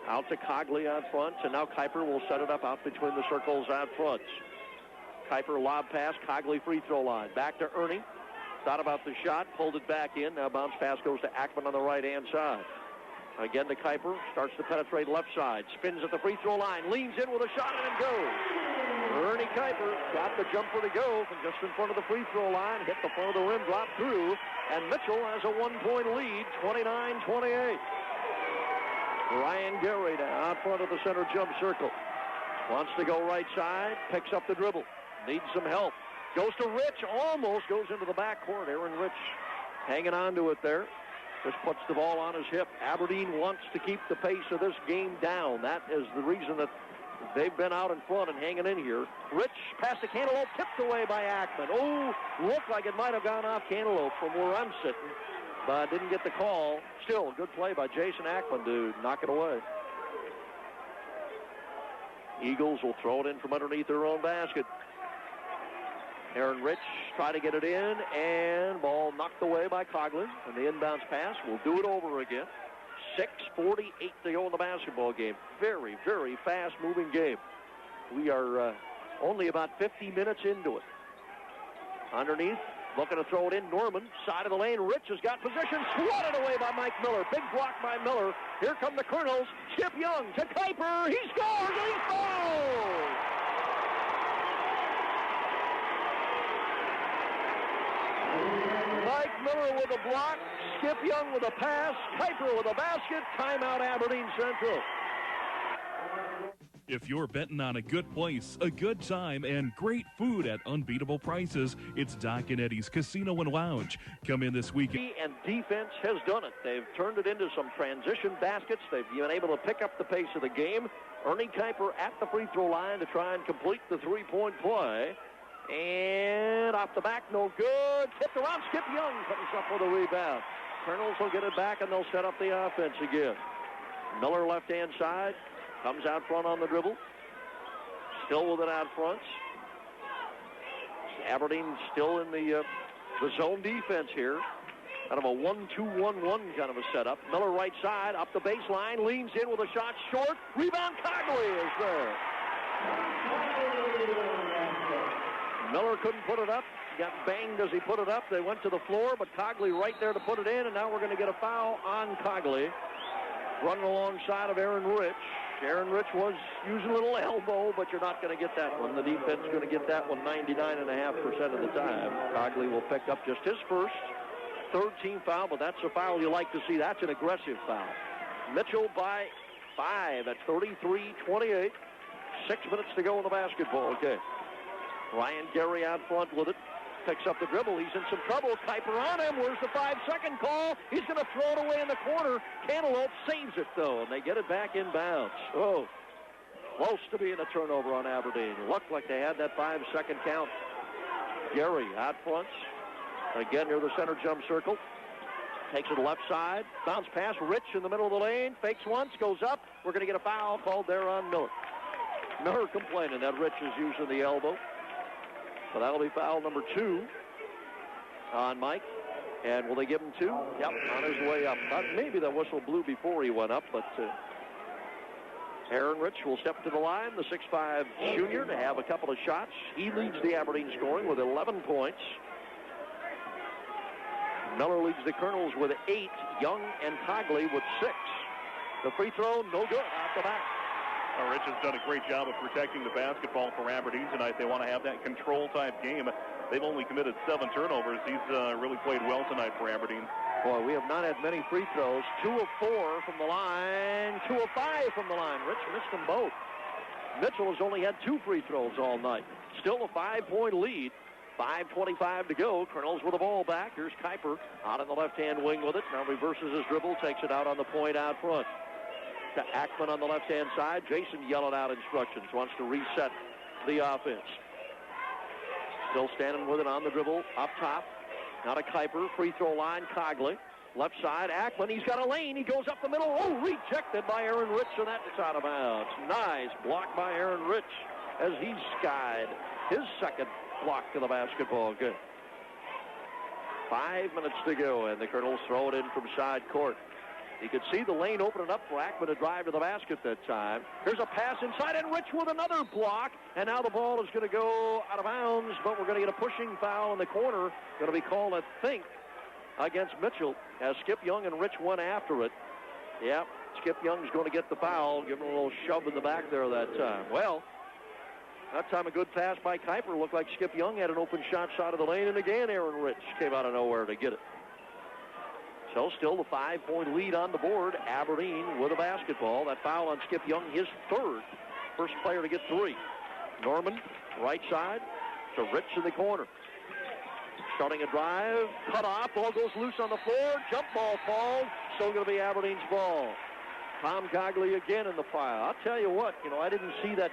Out to Cogley out front, and now Kuiper will set it up out between the circles out front. Kuiper lob pass, Cogley free throw line. Back to Ernie. Thought about the shot, pulled it back in. Now bounce pass goes to Ackman on the right-hand side. Again to Kuiper, starts to penetrate left side. Spins at the free throw line, leans in with a shot, and it goes. Ernie Kuiper got the jumper to go from just in front of the free throw line, hit the front of the rim, dropped through, and Mitchell has a 1-point lead, 29-28. Ryan Gary out front of the center jump circle. Wants to go right side, picks up the dribble. Needs some help. Goes to Rich, almost goes into the backcourt. Aaron Rich hanging on to it there. Just puts the ball on his hip. Aberdeen wants to keep the pace of this game down. That is the reason that they've been out in front and hanging in here. Rich past the Cantaloupe, tipped away by Ackman. Oh, looked like it might have gone off Cantaloupe from where I'm sitting, but didn't get the call. Still, good play by Jason Ackman to knock it away. Eagles will throw it in from underneath their own basket. Aaron Rich try to get it in, and ball knocked away by Cogley. And the inbounds pass will do it over again. 6:48 to go in the basketball game. Very, very fast-moving game. We are only about 50 minutes into it. Underneath, looking to throw it in. Norman, side of the lane. Rich has got position. Swatted away by Mike Miller. Big block by Miller. Here come the Kernels. Skip Young to Kuiper. He scores and he fouls! Mike Miller with a block. Skip Young with a pass. Kuiper with a basket. Timeout, Aberdeen Central. If you're betting on a good place, a good time, and great food at unbeatable prices, it's Doc and Eddie's Casino and Lounge. Come in this weekend. And defense has done it. They've turned it into some transition baskets. They've been able to pick up the pace of the game. Ernie Kuiper at the free throw line to try and complete the three-point play. And off the back, no good. Tipped around. Skip Young comes up with a rebound. Kernels will get it back, and they'll set up the offense again. Miller left-hand side. Comes out front on the dribble. Still with it out front. Aberdeen still in the zone defense here. Kind of a 1-2-1-1 kind of a setup. Miller right side, up the baseline, leans in with a shot short. Rebound, Cogley is there. Miller couldn't put it up. Got banged as he put it up. They went to the floor, but Cogley right there to put it in, and now we're going to get a foul on Cogley. Running alongside of Aaron Rich. Aaron Rich was using a little elbow, but you're not going to get that one. The defense is going to get that one 99.5% of the time. Cogley will pick up just his first, third team foul, but that's a foul you like to see. That's an aggressive foul. Mitchell by 5 at 33-28. 6 minutes to go in the basketball game. Ryan Gary out front with it. Picks up the dribble. He's in some trouble. Kuiper on him. Where's the 5-second call? He's going to throw it away in the corner. Cantaloupe saves it, though, and they get it back inbounds. Oh, close to being a turnover on Aberdeen. Looked like they had that 5-second count. Gary out front. Again, near the center jump circle. Takes it left side. Bounce pass. Rich in the middle of the lane. Fakes once. Goes up. We're going to get a foul called there on Miller. Miller complaining that Rich is using the elbow. So that'll be foul number 2 on Mike. And will they give him 2? Yep, on his way up. Maybe the whistle blew before he went up, but Aaron Rich will step to the line, the 6'5 junior, to have a couple of shots. He leads the Aberdeen scoring with 11 points. Miller leads the Kernels with 8. Young and Cogley with 6. The free throw, no good, off the back. Rich has done a great job of protecting the basketball for Aberdeen tonight. They want to have that control-type game. They've only committed 7 turnovers. He's really played well tonight for Aberdeen. Boy, we have not had many free throws. 2 of 4 from the line, 2 of 5 from the line. Rich missed them both. Mitchell has only had 2 free throws all night. Still a 5-point lead. 5:25 to go. Kernels with the ball back. Here's Kuiper out on the left-hand wing with it. Now reverses his dribble, takes it out on the point out front. To Ackman on the left-hand side. Jason yelling out instructions. Wants to reset the offense. Still standing with it on the dribble. Up top. Now to Kuiper. Free throw line. Cogley. Left side. Ackman. He's got a lane. He goes up the middle. Oh, rejected by Aaron Rich, and that's out of bounds. Nice block by Aaron Rich as he skied his second block to the basketball. Good. 5 minutes to go, and the Kernels throw it in from side court. You could see the lane opening up for Ackman to drive to the basket that time. Here's a pass inside, and Rich with another block. And now the ball is going to go out of bounds, but we're going to get a pushing foul in the corner. Going to be called, I think, against Mitchell as Skip Young and Rich went after it. Yeah, Skip Young's going to get the foul. Give him a little shove in the back there that time. Well, that time a good pass by Kuiper. Looked like Skip Young had an open shot side of the lane, and again Aaron Rich came out of nowhere to get it. So still the 5-point lead on the board. Aberdeen with a basketball. That foul on Skip Young, his third. First player to get 3. Norman, right side to Rich in the corner. Starting a drive, cut off, ball goes loose on the floor. Jump ball called. Still going to be Aberdeen's ball. Tom Cogley again in the fire. I'll tell you what, I didn't see that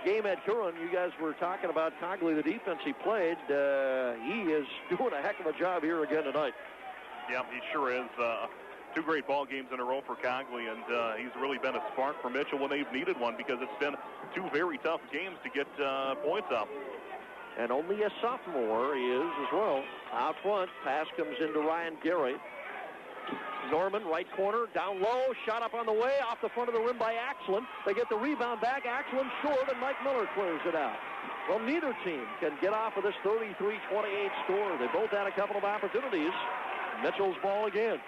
game at Huron. You guys were talking about Cogley, the defense he played. He is doing a heck of a job here again tonight. Yeah, he sure is. two great ball games in a row for Cogley, and he's really been a spark for Mitchell when they've needed one, because it's been two very tough games to get points up. And only a sophomore he is as well. Out front, pass comes into Ryan Gary. Norman, right corner, down low, shot up on the way, off the front of the rim by Axland. They get the rebound back, Axland short, and Mike Miller clears it out. Well, neither team can get off of this 33-28 score. They both had a couple of opportunities. Mitchell's ball again.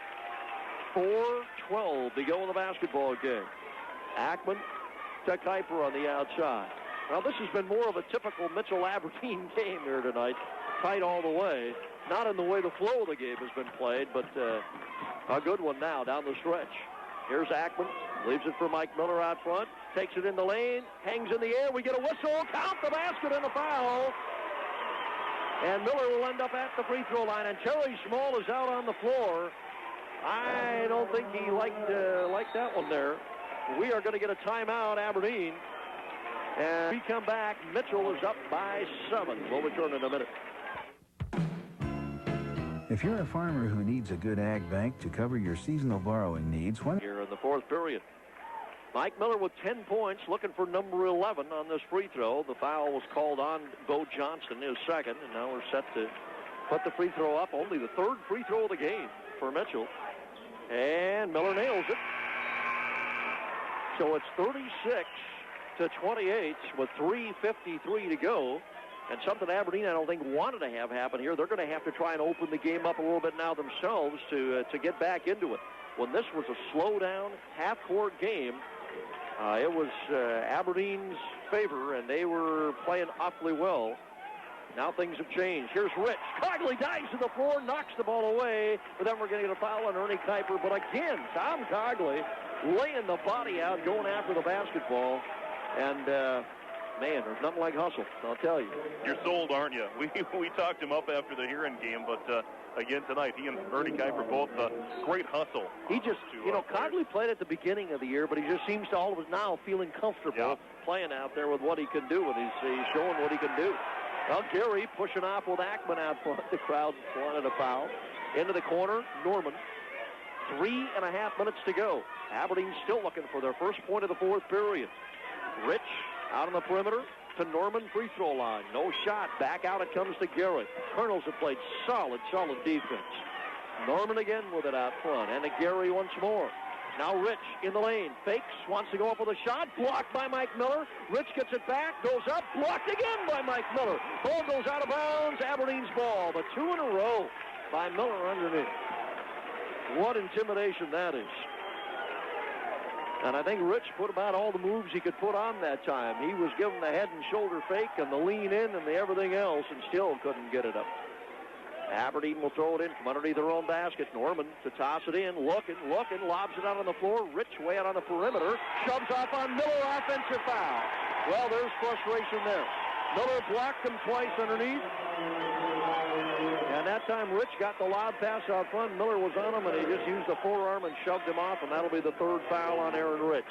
4:12 to go in the basketball game. Ackman to Kuiper on the outside. Now, this has been more of a typical Mitchell-Aberdeen game here tonight. Tight all the way. Not in the way the flow of the game has been played, but a good one now down the stretch. Here's Ackman. Leaves it for Mike Miller out front. Takes it in the lane. Hangs in the air. We get a whistle. Count the basket and a foul. And Miller will end up at the free throw line. And Terry Small is out on the floor. I don't think he liked that one there. We are going to get a timeout, Aberdeen. And we come back. Mitchell is up by 7. We'll return in a minute. If you're a farmer who needs a good ag bank to cover your seasonal borrowing needs, Here in the fourth period. Mike Miller with 10 points, looking for number 11 on this free throw. The foul was called on Bo Johnson, his second, and now we're set to put the free throw up. Only the third free throw of the game for Mitchell. And Miller nails it. So it's 36-28 with 3:53 to go. And something Aberdeen I don't think wanted to have happen here. They're going to have to try and open the game up a little bit now themselves to get back into it. When this was a slow-down, half-court game, it was Aberdeen's favor, and they were playing awfully well. Now things have changed. Here's Rich. Cogley dives to the floor, knocks the ball away, but then we're going to get a foul on Ernie Kuiper. But again, Tom Cogley laying the body out, going after the basketball. And, man, there's nothing like hustle, I'll tell you. You're sold, aren't you? We talked him up after the Huron game, but again tonight, he and Ernie Kuiper both great hustle. He just, Cogley played at the beginning of the year, but he just seems to all of us now feeling comfortable playing out there with what he can do, and he's showing what he can do. Well, Gary pushing off with Ackman out front. The crowd wanted a foul. Into the corner, Norman. 3.5 minutes to go. Aberdeen still looking for their first point of the fourth period. Rich out on the perimeter to Norman, free throw line. No shot. Back out it comes to Gary. Kernels have played solid defense. Norman again with it out front. And to Gary once more. Now Rich in the lane. Fakes. Wants to go up with a shot. Blocked by Mike Miller. Rich gets it back. Goes up. Blocked again by Mike Miller. Ball goes out of bounds. Aberdeen's ball. The 2 in a row by Miller underneath. What intimidation that is. And I think Rich put about all the moves he could put on that time. He was given the head and shoulder fake and the lean in and the everything else and still couldn't get it up. Aberdeen will throw it in from underneath their own basket. Norman to toss it in, looking, lobs it out on the floor. Rich way out on the perimeter, shoves off on Miller, offensive foul. Well, there's frustration there. Miller blocked him twice underneath. And that time Rich got the lob pass out front. Miller was on him, and he just used the forearm and shoved him off, and that'll be the third foul on Aaron Rich.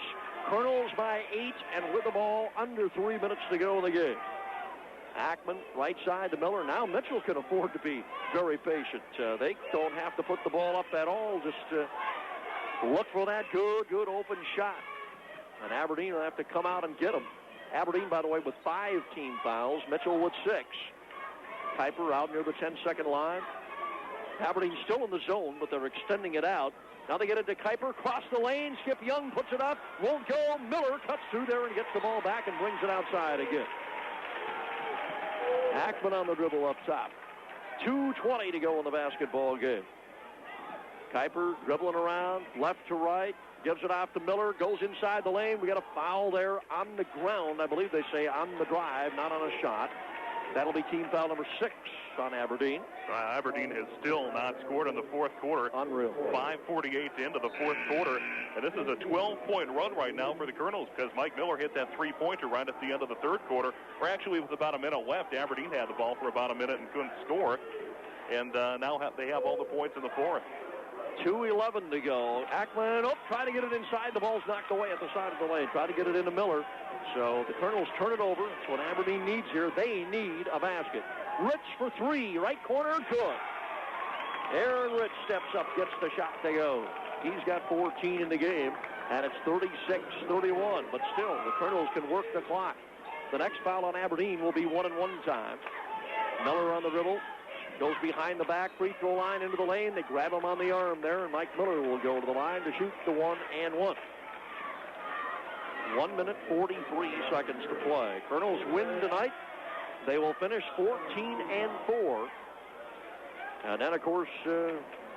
Kernels by 8, and with the ball under 3 minutes to go in the game. Ackman, right side to Miller. Now Mitchell can afford to be very patient. They don't have to put the ball up at all. Just look for that good open shot. And Aberdeen will have to come out and get them. Aberdeen, by the way, with 5 team fouls. Mitchell with 6. Kuiper out near the 10-second line. Aberdeen still in the zone, but they're extending it out. Now they get it to Kuiper, cross the lane. Skip Young puts it up, won't go. Miller cuts through there and gets the ball back and brings it outside again. Ackman on the dribble up top. 2:20 to go in the basketball game. Kuiper dribbling around, left to right, gives it off to Miller, goes inside the lane. We got a foul there on the ground. I believe they say on the drive, not on a shot. That'll be team foul number 6 on Aberdeen. Aberdeen has still not scored in the fourth quarter. Unreal. 5:48 into the fourth quarter. And this is a 12-point run right now for the Kernels because Mike Miller hit that three-pointer right at the end of the third quarter. Or actually, with about a minute left, Aberdeen had the ball for about a minute and couldn't score. And now they have all the points in the fourth. 2:11 to go. Ackman, trying to get it inside. The ball's knocked away at the side of the lane. Try to get it into Miller. So the Kernels turn it over. That's what Aberdeen needs here. They need a basket. Rich for 3. Right corner, good. Aaron Rich steps up, gets the shot to go. He's got 14 in the game, and it's 36-31. But still, the Kernels can work the clock. The next foul on Aberdeen will be 1-and-1 time. Miller on the dribble. Goes behind the back free throw line into the lane. They grab him on the arm there, and Mike Miller will go to the line to shoot the 1-and-1. 1 minute, 43 seconds to play. Kernels win tonight. They will finish 14-4. And then, of course,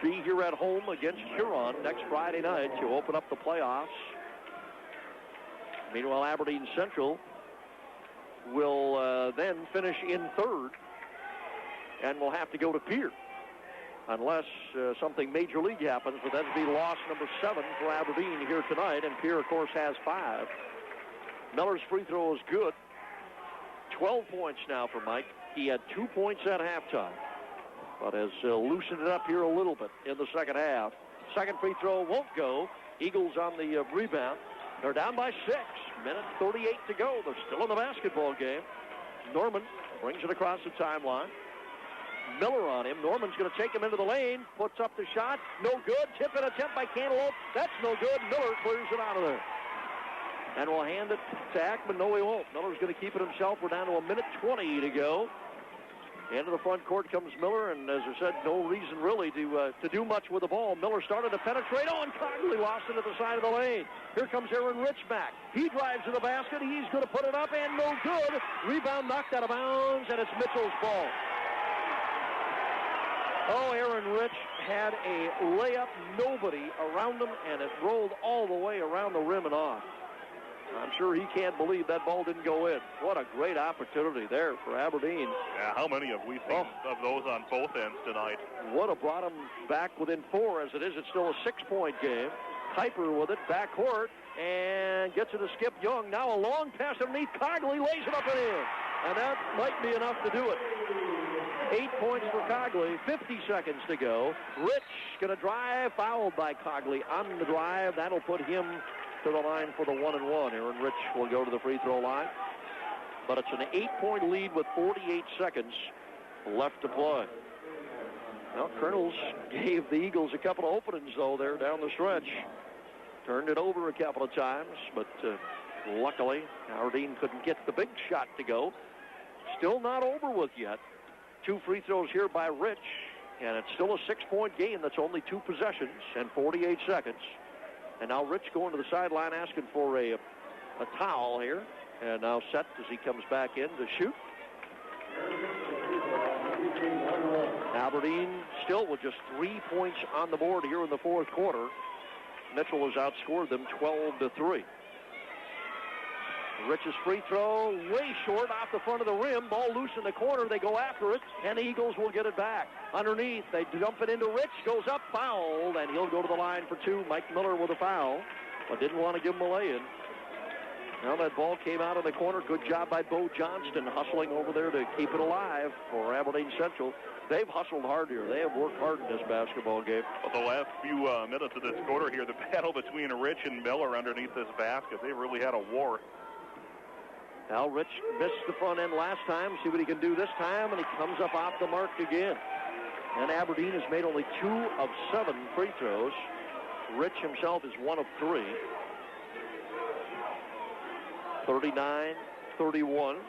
be here at home against Huron next Friday night to open up the playoffs. Meanwhile, Aberdeen Central will then finish in third and will have to go to Pier unless something major league happens, but that'd be loss number 7 for Aberdeen here tonight, and Pier, of course, has 5. Miller's free throw is good. 12 points now for Mike. He had 2 points at halftime, but has loosened it up here a little bit in the second half. Second free throw won't go. Eagles on the rebound. They're down by 6. Minute 38 to go. They're still in the basketball game. Norman brings it across the timeline. Miller on him. Norman's going to take him into the lane. Puts up the shot. No good. Tip-in attempt by Cantaloupe. That's no good. Miller clears it out of there. And we'll hand it to Ackman. No, he won't. Miller's going to keep it himself. We're down to 1:20 to go. Into the front court comes Miller, and as I said, no reason really to do much with the ball. Miller started to penetrate. Oh, and Cogley lost it at the side of the lane. Here comes Aaron Rich back. He drives to the basket. He's going to put it up, and no good. Rebound knocked out of bounds, and it's Mitchell's ball. Oh, Aaron Rich had a layup, nobody around him, and it rolled all the way around the rim and off. I'm sure he can't believe that ball didn't go in. What a great opportunity there for Aberdeen. Yeah, how many have we seen of those on both ends tonight? Would have brought him back within 4. As it is, it's still a 6-point game. Kuiper with it, backcourt, and gets it to Skip Young. Now a long pass underneath. Cogley lays it up and in. And that might be enough to do it. 8 points for Cogley, 50 seconds to go. Rich going to drive, fouled by Cogley on the drive. That'll put him to the line for the 1-and-1. Aaron Rich will go to the free throw line. But it's an 8-point lead with 48 seconds left to play. Well, Kernels gave the Eagles a couple of openings, though, there down the stretch. Turned it over a couple of times, but luckily, Aberdeen couldn't get the big shot to go. Still not over with yet. 2 free throws here by Rich, and it's still a 6-point game. That's only 2 possessions and 48 seconds. And now Rich going to the sideline asking for a towel here. And now set as he comes back in to shoot. Aberdeen still with just 3 points on the board here in the fourth quarter. Mitchell has outscored them 12-3. Rich's free throw way short off the front of the rim. Ball loose in the corner. They go after it, and the Eagles will get it back. Underneath, they dump it into Rich. Goes up, fouled, and he'll go to the line for 2. Mike Miller with a foul, but didn't want to give him a lay-in. Now that ball came out of the corner. Good job by Bo Johnston hustling over there to keep it alive for Aberdeen Central. They've hustled hard here. They have worked hard in this basketball game. Well, the last few minutes of this quarter here, the battle between Rich and Miller underneath this basket, they really had a war. Now Rich missed the front end last time. See what he can do this time, and he comes up off the mark again. And Aberdeen has made only 2 of 7 free throws. Rich himself is 1 of 3. 39-31.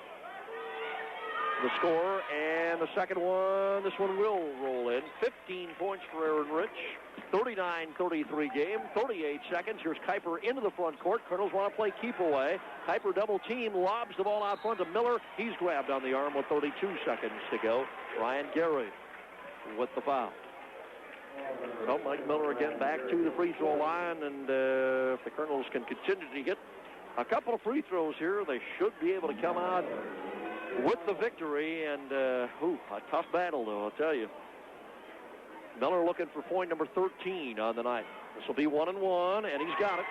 The score, and the second one, this one will roll in. 15 points for Aaron Rich. 39-33 game, 38 seconds. Here's Kuiper into the front court. Kernels want to play keep away. Kuiper double team, lobs the ball out front to Miller. He's grabbed on the arm with 32 seconds to go. Ryan Gary with the foul. Well, Mike Miller again back to the free throw line, and if the Kernels can continue to get a couple of free throws here, they should be able to come out with the victory. And a tough battle, though, I'll tell you. Miller looking for point number 13 on the night. This will be 1-and-1, and he's got it.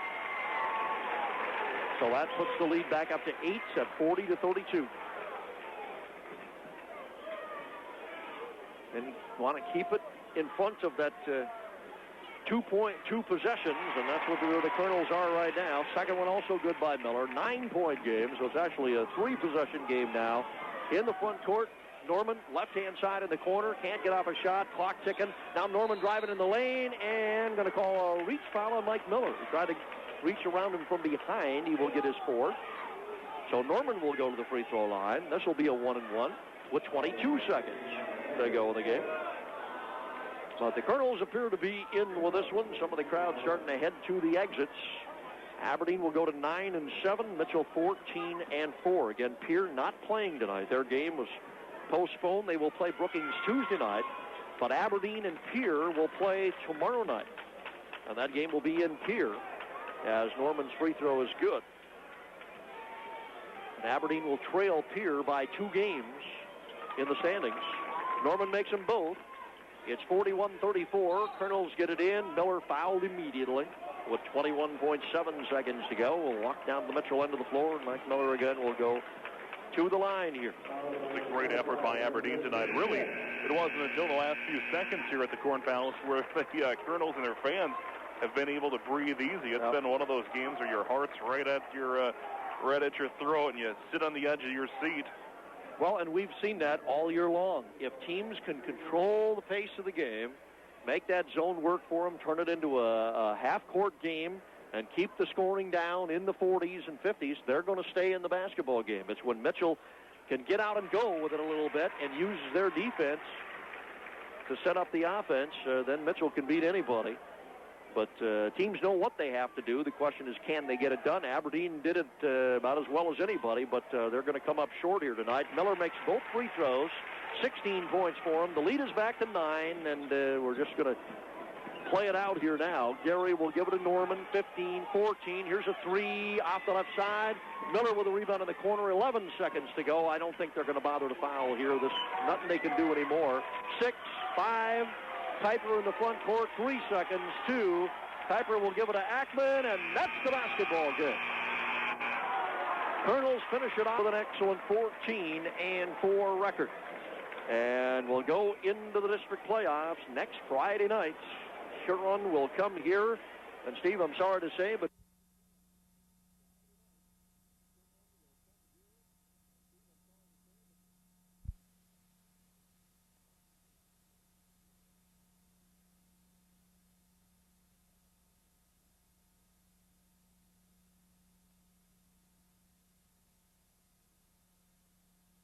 So that puts the lead back up to 8 at 40-32. And want to keep it in front of that 2 possessions, and that's what the Kernels are right now. Second one also good by Miller. 9-point game, so it's actually a 3-possession game now. In the front court, Norman, left-hand side in the corner, can't get off a shot, clock ticking. Now Norman driving in the lane and going to call a reach foul on Mike Miller. He tried to reach around him from behind. He will get his fourth. So Norman will go to the free throw line. This will be a 1-and-1 with 22 seconds to go in the game. But the Kernels appear to be in with this one. Some of the crowd starting to head to the exits. Aberdeen will go to 9-7. Mitchell 14-4. Again, Pierre not playing tonight. Their game was postponed. They will play Brookings Tuesday night. But Aberdeen and Pierre will play tomorrow night. And that game will be in Pierre as Norman's free throw is good. And Aberdeen will trail Pierre by 2 games in the standings. Norman makes them both. It's 41-34. Kernels get it in. Miller fouled immediately with 21.7 seconds to go. We'll walk down the Mitchell end of the floor, and Mike Miller again will go to the line here. It's a great effort by Aberdeen tonight. Really, it wasn't until the last few seconds here at the Corn Palace where the Kernels and their fans have been able to breathe easy. It's been one of those games where your heart's right at your throat, and you sit on the edge of your seat. Well, and we've seen that all year long. If teams can control the pace of the game, make that zone work for them, turn it into a half-court game, and keep the scoring down in the 40s and 50s, they're going to stay in the basketball game. It's when Mitchell can get out and go with it a little bit and uses their defense to set up the offense, then Mitchell can beat anybody. But teams know what they have to do. The question is, can they get it done? Aberdeen did it about as well as anybody, but they're going to come up short here tonight. Miller makes both free throws, 16 points for him. The lead is back to 9, and we're just going to play it out here now. Gary will give it to Norman, 15-14. Here's a 3 off the left side. Miller with a rebound in the corner, 11 seconds to go. I don't think they're going to bother to foul here. There's nothing they can do anymore. 6, 5. Kuiper in the front court, 3 seconds, 2. Kuiper will give it to Ackman, and that's the basketball game. Kernels finish it off with an excellent 14-4 record. And we'll go into the district playoffs next Friday night. Huron will come here, and Steve, I'm sorry to say, but